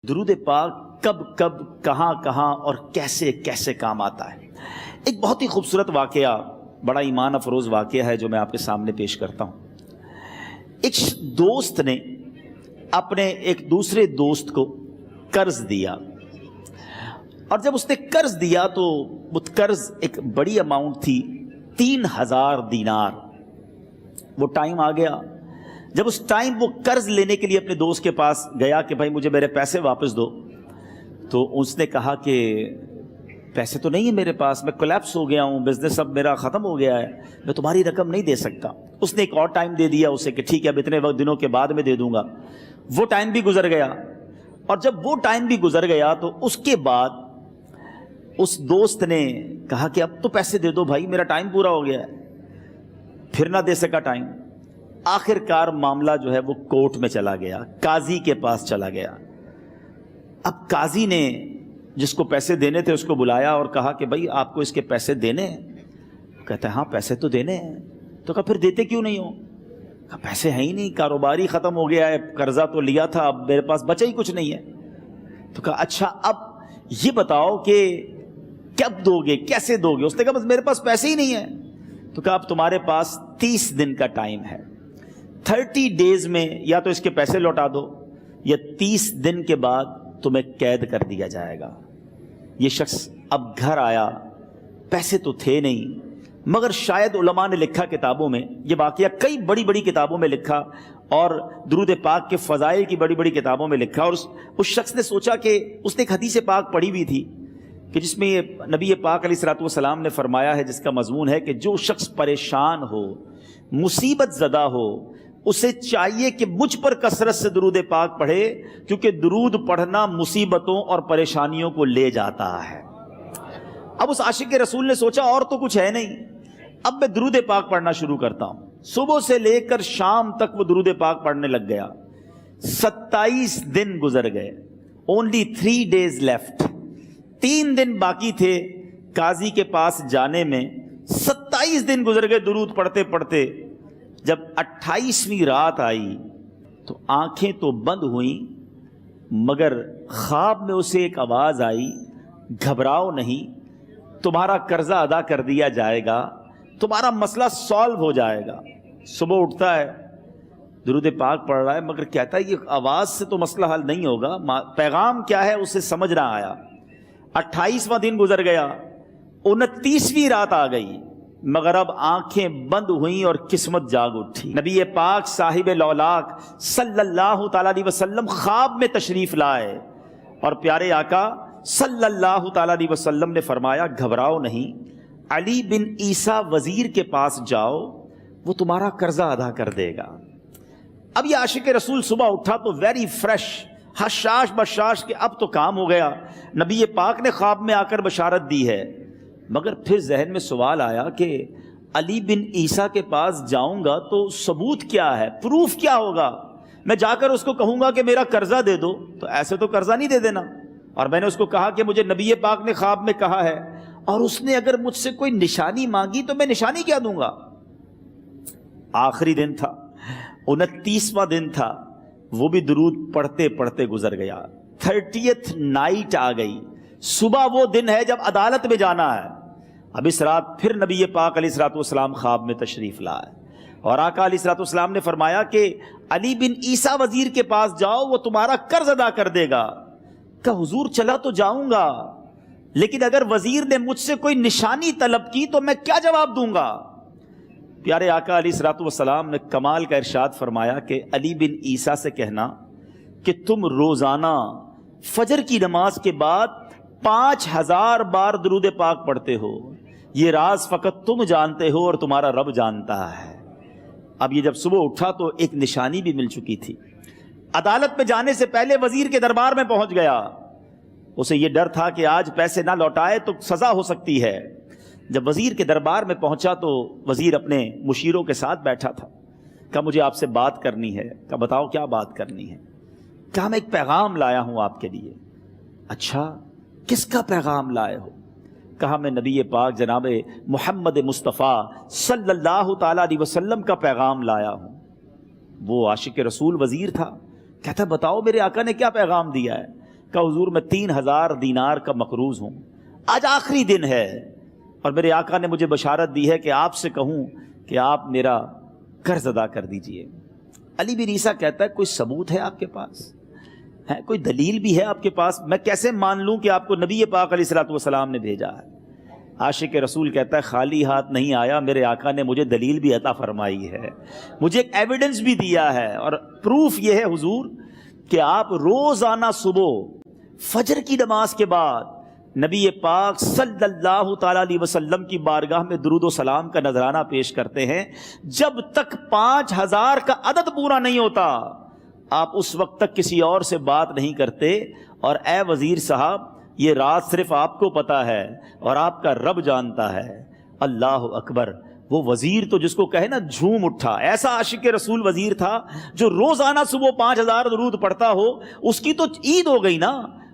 درود پاک کب کب کہاں کہاں اور کیسے کیسے کام آتا ہے۔ ایک بہت ہی خوبصورت واقعہ، بڑا ایمان افروز واقعہ ہے جو میں آپ کے سامنے پیش کرتا ہوں۔ ایک دوست نے اپنے ایک دوسرے دوست کو قرض دیا، اور جب اس نے قرض دیا تو وہ قرض ایک بڑی اماؤنٹ تھی، 3000 دینار۔ وہ ٹائم آ گیا جب اس ٹائم وہ قرض لینے کے لیے اپنے دوست کے پاس گیا کہ بھائی مجھے میرے پیسے واپس دو، تو اس نے کہا کہ پیسے تو نہیں ہے میرے پاس، میں کولیپس ہو گیا ہوں، بزنس اب میرا ختم ہو گیا ہے، میں تمہاری رقم نہیں دے سکتا۔ اس نے ایک اور ٹائم دے دیا اسے کہ ٹھیک ہے اب اتنے وقت دنوں کے بعد میں دے دوں گا۔ وہ ٹائم بھی گزر گیا، اور جب وہ ٹائم بھی گزر گیا تو اس کے بعد اس دوست نے کہا کہ اب تو پیسے دے دو بھائی، میرا ٹائم پورا ہو گیا ہے۔ پھر نہ دے سکا ٹائم۔ آخر کار معاملہ جو ہے وہ کورٹ میں چلا گیا، قاضی کے پاس چلا گیا۔ اب قاضی نے جس کو پیسے دینے تھے اس کو بلایا اور کہا کہ بھائی آپ کو اس کے پیسے دینے ہیں؟ کہتا ہے ہاں پیسے تو دینے ہیں۔ تو کہا پھر دیتے کیوں نہیں ہو؟ کہا پیسے ہیں ہی نہیں، کاروبار ہی ختم ہو گیا ہے، قرضہ تو لیا تھا، اب میرے پاس بچا ہی کچھ نہیں ہے۔ تو کہا اچھا اب یہ بتاؤ کہ کب دو گے، کیسے دو گے؟ اس نے کہا بس میرے پاس پیسے ہی نہیں ہیں۔ تو کہا اب تمہارے پاس 30 دن کا ٹائم ہے، 30 ڈیز میں یا تو اس کے پیسے لوٹا دو یا 30 دن کے بعد تمہیں قید کر دیا جائے گا۔ یہ شخص اب گھر آیا، پیسے تو تھے نہیں، مگر شاید علماء نے لکھا کتابوں میں، یہ واقعہ کئی بڑی بڑی کتابوں میں لکھا اور درود پاک کے فضائل کی بڑی بڑی کتابوں میں لکھا، اور اس شخص نے سوچا کہ اس نے ایک حدیث پاک پڑھی ہوئی تھی کہ جس میں یہ نبی پاک علیہ الصلوۃ والسلام نے فرمایا ہے، جس کا مضمون ہے کہ جو شخص پریشان ہو، مصیبت زدہ ہو، اسے چاہیے کہ مجھ پر کثرت سے درود پاک پڑھے، کیونکہ درود پڑھنا مصیبتوں اور پریشانیوں کو لے جاتا ہے۔ اب اس عاشق رسول نے سوچا اور تو کچھ ہے نہیں، اب میں درود پاک پڑھنا شروع کرتا ہوں۔ صبح سے لے کر شام تک وہ درود پاک پڑھنے لگ گیا۔ 27 دن گزر گئے، only 3 days left، 3 دن باقی تھے قاضی کے پاس جانے میں۔ 27 دن گزر گئے درود پڑھتے پڑھتے۔ جب 28ویں رات آئی تو آنکھیں تو بند ہوئیں، مگر خواب میں اسے ایک آواز آئی، گھبراؤ نہیں، تمہارا قرضہ ادا کر دیا جائے گا، تمہارا مسئلہ سالو ہو جائے گا۔ صبح اٹھتا ہے، درود پاک پڑھ رہا ہے، مگر کہتا ہے یہ آواز سے تو مسئلہ حل نہیں ہوگا، پیغام کیا ہے اسے سمجھ نہ آیا۔ 28واں دن گزر گیا، 29ویں رات آ گئی، مگر اب آنکھیں بند ہوئیں اور قسمت جاگ اٹھی۔ نبی پاک صاحب لولاک صلی اللہ تعالیٰ علیہ وسلم خواب میں تشریف لائے، اور پیارے آقا صلی اللہ تعالیٰ علیہ وسلم نے فرمایا گھبراؤ نہیں، علی بن عیسیٰ وزیر کے پاس جاؤ، وہ تمہارا قرضہ ادا کر دے گا۔ اب یہ عاشق رسول صبح اٹھا تو ویری فریش، حشاش بشاش کہ اب تو کام ہو گیا، نبی پاک نے خواب میں آ کر بشارت دی ہے۔ مگر پھر ذہن میں سوال آیا کہ علی بن عیسیٰ کے پاس جاؤں گا تو ثبوت کیا ہے، پروف کیا ہوگا؟ میں جا کر اس کو کہوں گا کہ میرا قرضہ دے دو تو ایسے تو قرضہ نہیں دے دینا، اور میں نے اس کو کہا کہ مجھے نبی پاک نے خواب میں کہا ہے، اور اس نے اگر مجھ سے کوئی نشانی مانگی تو میں نشانی کیا دوں گا؟ آخری دن تھا، 29واں دن تھا، وہ بھی درود پڑھتے پڑھتے گزر گیا۔ 30th نائٹ آ گئی، صبح وہ دن ہے جب عدالت میں جانا ہے۔ اب اس رات پھر نبی پاک علیہ الصلوۃ والسلام خواب میں تشریف لائے، اور آقا علیہ الصلوۃ والسلام نے فرمایا کہ علی بن عیسیٰ وزیر کے پاس جاؤ، وہ تمہارا قرض ادا کر دے گا۔ کہ حضور چلا تو جاؤں گا، لیکن اگر وزیر نے مجھ سے کوئی نشانی طلب کی تو میں کیا جواب دوں گا؟ پیارے آقا علیہ الصلوۃ والسلام نے کمال کا ارشاد فرمایا کہ علی بن عیسیٰ سے کہنا کہ تم روزانہ فجر کی نماز کے بعد 5000 بار درود پاک پڑھتے ہو، یہ راز فقط تم جانتے ہو اور تمہارا رب جانتا ہے۔ اب یہ جب صبح اٹھا تو ایک نشانی بھی مل چکی تھی۔ عدالت میں جانے سے پہلے وزیر کے دربار میں پہنچ گیا، اسے یہ ڈر تھا کہ آج پیسے نہ لوٹائے تو سزا ہو سکتی ہے۔ جب وزیر کے دربار میں پہنچا تو وزیر اپنے مشیروں کے ساتھ بیٹھا تھا۔ کہا مجھے آپ سے بات کرنی ہے۔ کہا بتاؤ کیا بات کرنی ہے؟ کہا میں ایک پیغام لایا ہوں آپ کے لیے۔ اچھا کس کا پیغام لائے ہو؟ کہا میں نبی پاک جناب محمد مصطفیٰ صلی اللہ تعالیٰ علیہ وسلم کا پیغام لایا ہوں۔ وہ عاشق رسول وزیر تھا، کہتا بتاؤ میرے آقا نے کیا پیغام دیا ہے؟ کہ حضور میں 3000 دینار کا مقروض ہوں، آج آخری دن ہے اور میرے آقا نے مجھے بشارت دی ہے کہ آپ سے کہوں کہ آپ میرا قرض ادا کر دیجئے۔ علی بن عیسیٰ کہتا ہے کوئی ثبوت ہے آپ کے پاس؟ ہے کوئی دلیل بھی ہے آپ کے پاس؟ میں کیسے مان لوں کہ آپ کو نبی پاک علیہ الصلوۃ والسلام نے بھیجا ہے؟ عاشق رسول کہتا ہے خالی ہاتھ نہیں آیا، میرے آقا نے مجھے دلیل بھی عطا فرمائی ہے، مجھے ایک ایویڈنس بھی دیا ہے، اور پروف یہ ہے حضور کہ آپ روزانہ صبح فجر کی نماز کے بعد نبی پاک صلی اللہ تعالیٰ علیہ وسلم کی بارگاہ میں درود و سلام کا نذرانہ پیش کرتے ہیں۔ جب تک 5000 کا عدد پورا نہیں ہوتا آپ اس وقت تک کسی اور سے بات نہیں کرتے، اور اے وزیر صاحب یہ رات صرف آپ کو پتا ہے اور آپ کا رب جانتا ہے۔ اللہ اکبر۔ وہ وزیر تو جس کو کہے نا جھوم اٹھا، ایسا عاشق رسول وزیر تھا جو روزانہ صبح 5000 درود پڑھتا ہو، اس کی تو عید ہو گئی نا۔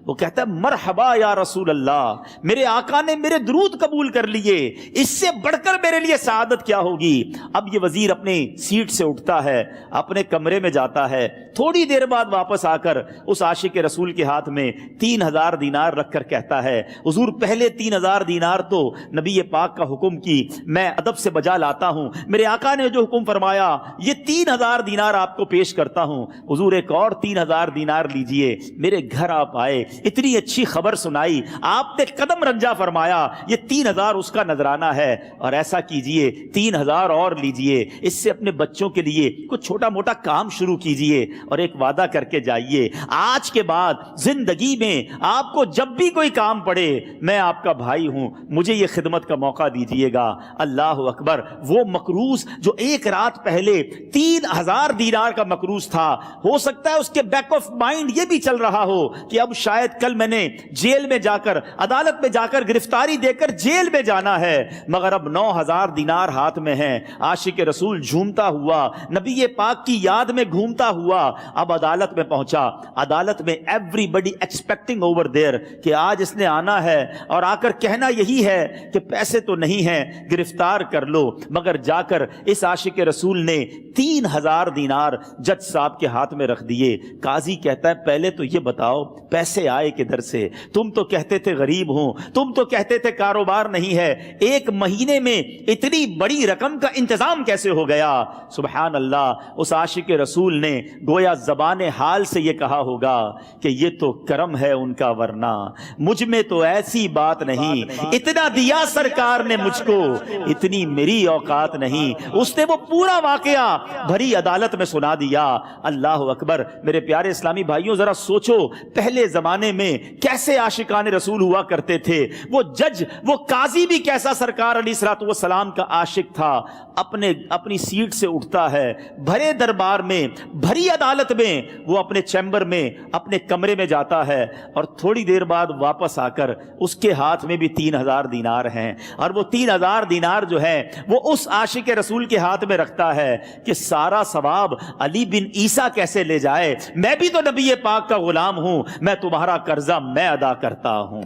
وہ کہتا ہے مرحبا یا رسول اللہ، میرے آقا نے میرے درود قبول کر لیے، اس سے بڑھ کر میرے لیے سعادت کیا ہوگی۔ اب یہ وزیر اپنی سیٹ سے اٹھتا ہے، اپنے کمرے میں جاتا ہے، تھوڑی دیر بعد واپس آ کر اس عاشق رسول کے ہاتھ میں 3000 دینار رکھ کر کہتا ہے حضور پہلے 3000 دینار تو نبی پاک کا حکم کی میں ادب سے بجا لاتا ہوں، میرے آقا نے جو حکم فرمایا یہ 3000 دینار آپ کو پیش کرتا ہوں، حضور ایک اور 3000 دینار لیجئے۔ میرے گھر آپ آئے، اتنی اچھی خبر سنائی، آپ نے قدم رنجا فرمایا، یہ 3000 اس کا نذرانہ ہے، اور ایسا کیجئے 3000 اور لیجئے، اس سے اپنے بچوں کے لیے کچھ چھوٹا موٹا کام شروع کیجئے اور ایک وعدہ کر کے جائیے، آج کے بعد زندگی میں آپ کو جب بھی کوئی کام پڑے میں آپ کا بھائی ہوں، مجھے یہ خدمت کا موقع دیجئے گا۔ اللہ اکبر۔ وہ مقروض جو ایک رات پہلے 3000 دینار کا مقروض تھا، ہو سکتا ہے اس کے بیک آف مائنڈ یہ بھی چل رہا ہو کہ اب شاید کل میں نے جیل میں جا کر، عدالت میں جا کر گرفتاری دے کر جیل میں جانا ہے، مگر اب 9000 دینار ہاتھ میں ہیں۔ عاشق رسول جھومتا ہوا نبی پاک کی یاد میں گھومتا ہوا اب عدالت میں پہنچا۔ عدالت میں everybody expecting over there کہ آج اس نے آنا ہے اور آ کر کہنا یہی ہے کہ پیسے تو نہیں ہیں، گرفتار کر لو، مگر جا کر اس عاشق رسول نے 3000 دینار جج صاحب کے ہاتھ میں رکھ دیے۔ قاضی کہتا ہے پہلے تو یہ بتاؤ پیسے آئے کدھر سے؟ تم تو کہتے تھے غریب ہوں، تم تو کہتے تھے کاروبار نہیں ہے، ایک مہینے میں اتنی بڑی رقم کا انتظام کیسے ہو گیا؟ سبحان اللہ۔ اس عاشق رسول نے گویا زبان حال سے یہ کہا ہوگا کہ یہ تو کرم ہے ان کا، ورنہ مجھ میں تو ایسی بات نہیں، اتنا دیا سرکار نے مجھ کو، اتنی میری اوقات نہیں۔ اس نے وہ پورا واقعہ بھری عدالت میں سنا دیا۔ اللہ اکبر۔ میرے پیارے اسلامی بھائیوں ذرا سوچو پہلے زمانے میں کیسے عاشقان رسول ہوا کرتے تھے، وہ جج، وہ قاضی بھی کیسا سرکار علیہ الصلوۃ والسلام کا عاشق تھا۔ اپنی سیٹ سے اٹھتا ہے، بھرے دربار میں، بھری عدالت میں، وہ اپنے چیمبر میں، اپنے کمرے میں جاتا ہے، اور تھوڑی دیر بعد واپس آ کر اس کے ہاتھ میں بھی 3000 دینار ہیں، اور وہ 3000 دینار جو ہے وہ اس عاشق رسول کے ہاتھ میں رکھتا ہے کہ سارا ثواب علی بن عیسیٰ کیسے لے جائے، میں بھی تو نبی پاک کا غلام ہوں، میں تمہارا قرضہ میں ادا کرتا ہوں۔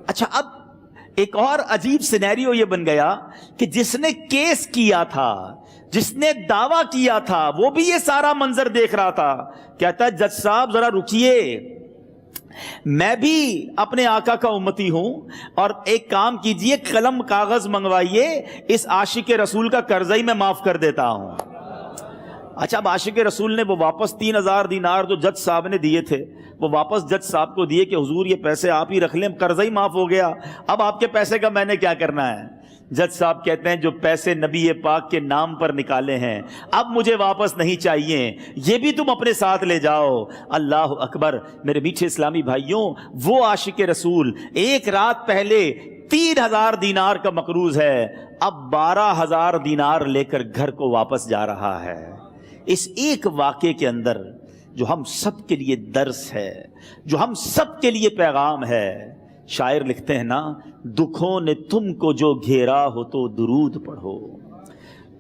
اچھا، اب ایک اور عجیب سینیریو یہ بن گیا کہ جس نے کیس کیا تھا، جس نے دعویٰ کیا تھا، وہ بھی یہ سارا منظر دیکھ رہا تھا۔ کہتا ہے جج صاحب ذرا رکیے، میں بھی اپنے آقا کا امتی ہوں، اور ایک کام کیجئے، قلم کاغذ منگوائیے، اس عاشق رسول کا قرضہ ہی میں معاف کر دیتا ہوں۔ اچھا، اب عاشق رسول نے وہ واپس 3000 دینار جو جج صاحب نے دیے تھے وہ واپس جج صاحب کو دیے کہ حضور یہ پیسے آپ ہی رکھ لیں، قرضہ ہی معاف ہو گیا، اب آپ کے پیسے کا میں نے کیا کرنا ہے؟ جج صاحب کہتے ہیں جو پیسے نبی پاک کے نام پر نکالے ہیں اب مجھے واپس نہیں چاہیے، یہ بھی تم اپنے ساتھ لے جاؤ۔ اللہ اکبر۔ میرے میٹھے اسلامی بھائیوں، وہ عاشق رسول ایک رات پہلے 3000 دینار کا مقروض ہے، اب 12000 دینار لے کر گھر کو واپس جا رہا ہے۔ اس ایک واقعے کے اندر جو ہم سب کے لیے درس ہے، جو ہم سب کے لیے پیغام ہے، شاعر لکھتے ہیں نا، دکھوں نے تم کو جو گھیرا ہو تو درود پڑھو،